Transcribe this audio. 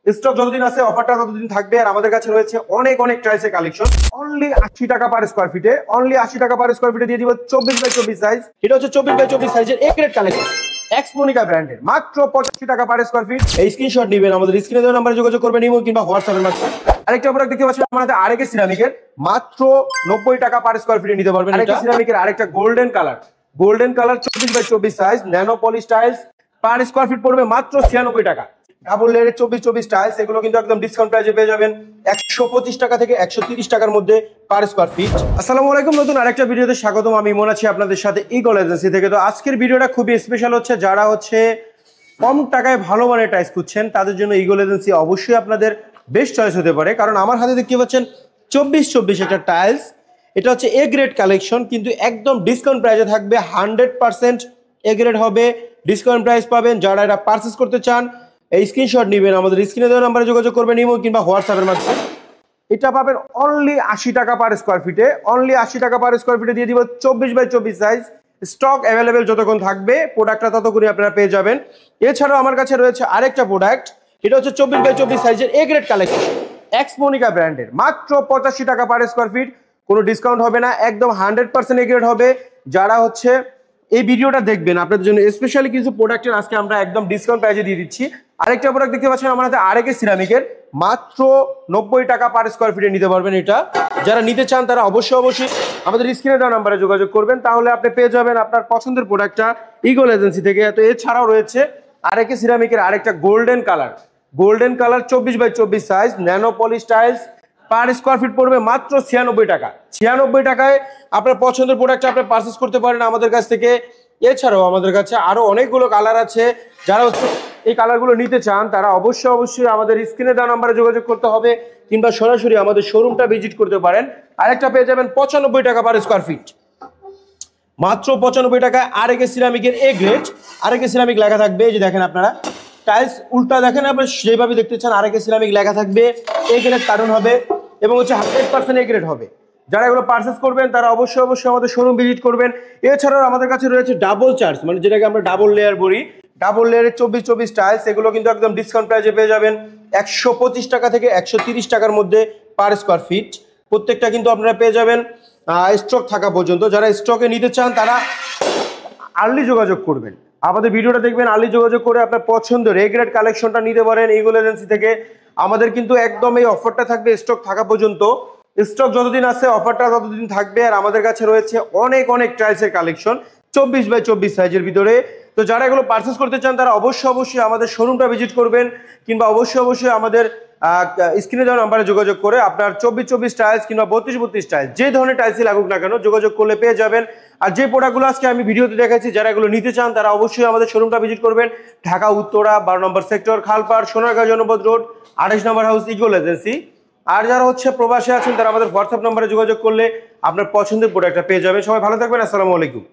Stock যতদিন আছে অফারটা ততদিন থাকবে। আর আমাদের কাছে রয়েছে অনেক অনেক টাইলসের কালেকশন। অনলি 80 টাকা পার স্কয়ার ফিটে, অনলি 80 টাকা পার স্কয়ার ফিটে দিয়ে দিব 24x24 সাইজ। এটা হচ্ছে 24x24 সাইজের এ গ্রেড কালেকশন, এক্সমোনিকা ব্র্যান্ডের, মাত্র 85 টাকা পার স্কয়ার ফিট। এই স্ক্রিনশট নেবেন, আমাদের স্ক্রিনে দেওয়া নাম্বারে যোগাযোগ করবেন, ইমো কিংবা হোয়াটসঅ্যাপের মাধ্যমে। আরেকটা প্রোডাক্ট দেখতে পাচ্ছেন আমাদের আরেকে সিরামিকের, মাত্র 90 টাকা পার স্কয়ার ফিটে নিতে পারবেন। আরেকে সিরামিকের আরেকটা golden colour, 24x24 size nano polish tiles, per square feet পড়বে মাত্র 96 টাকা। ডাবল লেয়ারের 24x24 টাইলস, এগুলো কিন্তু একদম ডিসকাউন্ট প্রাইসে পেয়ে যাবেন 125 টাকা থেকে 130 টাকার মধ্যে পার স্কয়ার ফিট। আসসালামু আলাইকুম, নতুন আরেকটা ভিডিওতে স্বাগতম। আমি ইমন আছি আপনাদের সাথে ইগল এজেন্সি থেকে। তো আজকের ভিডিওটা খুবই স্পেশাল হচ্ছে, যারা হচ্ছে কম টাকায় ভালো মানের টাইলস খুঁজছেন তাদের জন্য ইগল এজেন্সি অবশ্যই আপনাদের বেস্ট চয়েস হতে পারে। কারণ আমার হাতে দেখতে পাচ্ছেন 24x24 একটা টাইলস, এটা হচ্ছে এ গ্রেড কালেকশন, কিন্তু একদম ডিসকাউন্ট প্রাইসে থাকবে। 100% এ গ্রেড হবে, ডিসকাউন্ট প্রাইস পাবেন। যারা এটা পারচেস করতে চান এই স্ক্রিনশট নেবেন, আমাদের স্ক্রিনে দেওয়া নাম্বারে যোগাযোগ করবেন, ইমো কিংবা হোয়াটসঅ্যাপের মাধ্যমে। এটা পাবেন অনলি 80 টাকা পার স্কয়ার ফিটে, অনলি 80 টাকা পার স্কয়ার ফিটে দিয়ে দিব 24x24 সাইজ। স্টক অ্যাভেলেবেল যতক্ষণ থাকবে প্রোডাক্টটা ততক্ষণই আপনারা পেয়ে যাবেন। এছাড়াও আমার কাছে রয়েছে আরেকটা প্রোডাক্ট, এটা হচ্ছে 24x24 সাইজের এ গ্রেড কালেকশন, এক্সমোনিকা ব্র্যান্ডের, মাত্র 85 টাকা পার স্কয়ার ফিট। কোনো ডিসকাউন্ট হবে না, একদম 100% এ গ্রেড হবে। যারা হচ্ছে এই ভিডিওটা দেখবেন আপনাদের জন্য স্পেশালি কিছু প্রোডাক্টের আজকে আমরা একদম ডিসকাউন্ট প্রাইসে দিয়ে দিচ্ছি। আরেকটা প্রোডাক্ট দেখতে পাচ্ছেন আমার হাতে আরেকে সিরামিকের, মাত্র 90 টাকা পার স্কয়ার ফিটে নিতে পারবেন। এটা যারা নিতে চান তারা অবশ্যই আমাদের স্ক্রিনে দেওয়া নাম্বারে যোগাযোগ করবেন, তাহলে আপনি পেয়ে যাবেন আপনার পছন্দের প্রোডাক্টটা ইগল এজেন্সি থেকে। তো এছাড়াও রয়েছে আরেকে সিরামিকের আরেকটা golden colour, 24x24 size nano polish tiles, per square feet পড়বে মাত্র 96 টাকা। 96 টাকায় আপনার পছন্দের প্রোডাক্ট আপনি পারচেস করতে পারেন আমাদের কাছ থেকে। এছাড়াও আমাদের কাছে আরো অনেকগুলো কালার আছে, যারা এই কালারগুলো নিতে চান তারা অবশ্যই আমাদের স্ক্রিনে দেওয়া নাম্বারে যোগাযোগ করতে হবে, কিংবা সরাসরি আমাদের শোরুমটা ভিজিট করতে পারেন। আরেকটা পেয়ে যাবেন 95 টাকা পার স্কয়ার ফিট, মাত্র 95 টাকায় আরেকে সিরামিকের এ গ্রেড। আরেকে সিরামিক লেখা থাকবে, এই যে দেখেন আপনারা টাইলস উল্টা দেখেন, আপনি যেভাবে দেখতে চান আরেকে সিরামিক লেখা থাকবে, এ গ্রেড কার্টন হবে এবং হচ্ছে 100% এ গ্রেড হবে। যারা এগুলো পারচেস করবেন তারা অবশ্যই আমাদের শোরুম ভিজিট করবেন। এছাড়াও আমাদের কাছে রয়েছে ডাবল চার্জ, মানে যেটাকে আমরা ডাবল লেয়ার বলি, ডাবল লেয়ারের 24x24 টাইলস, এগুলো কিন্তু একদম ডিসকাউন্ট প্রাইসে পেয়ে যাবেন 125 টাকা থেকে 130 টাকার মধ্যে পার স্কয়ার ফিট। প্রত্যেকটা কিন্তু আপনারা পেয়ে যাবেন স্টক থাকা পর্যন্ত। যারা স্টকে নিতে চান তারা আর্লি যোগাযোগ করবেন, আমাদের ভিডিওটা দেখবেন, আর্লি যোগাযোগ করে আপনার পছন্দের এ গ্রেড কালেকশনটা নিতে পারেন ইগল এজেন্সি থেকে। আমাদের কিন্তু একদম এই অফারটা থাকবে স্টক থাকা পর্যন্ত। স্টক যতদিন আছে অফারটা ততদিন থাকবে। আর আমাদের কাছে রয়েছে অনেক অনেক টাইলসের কালেকশন 24x24 সাইজের ভিতরে। তো যারা এগুলো পারচেস করতে চান তারা অবশ্যই আমাদের শোরুমটা ভিজিট করবেন, কিংবা অবশ্যই আমাদের স্ক্রিনে দেওয়া নাম্বারে যোগাযোগ করে আপনার 24x24 টাইলস কিংবা 32x32 টাইলস যে ধরনের টাইলসই লাগুক না কেন যোগাযোগ করলে পেয়ে যাবেন। আর যে প্রোডাক্টগুলো আজকে আমি ভিডিওতে দেখাচ্ছি, যারা এগুলো নিতে চান তারা অবশ্যই আমাদের শোরুমটা ভিজিট করবেন। ঢাকা উত্তরা 12 নম্বর সেক্টর, খালপাড়, সোনারগাঁ জনপদ রোড, 28 নম্বর হাউস, ইগল এজেন্সি। আর যারা হচ্ছে প্রবাসে আছেন তারা আমাদের হোয়াটসঅ্যাপ নাম্বারে যোগাযোগ করলে আপনার পছন্দের প্রোডাক্টটা পেয়ে যাবেন। সবাই ভালো থাকবেন, আসসালামু আলাইকুম।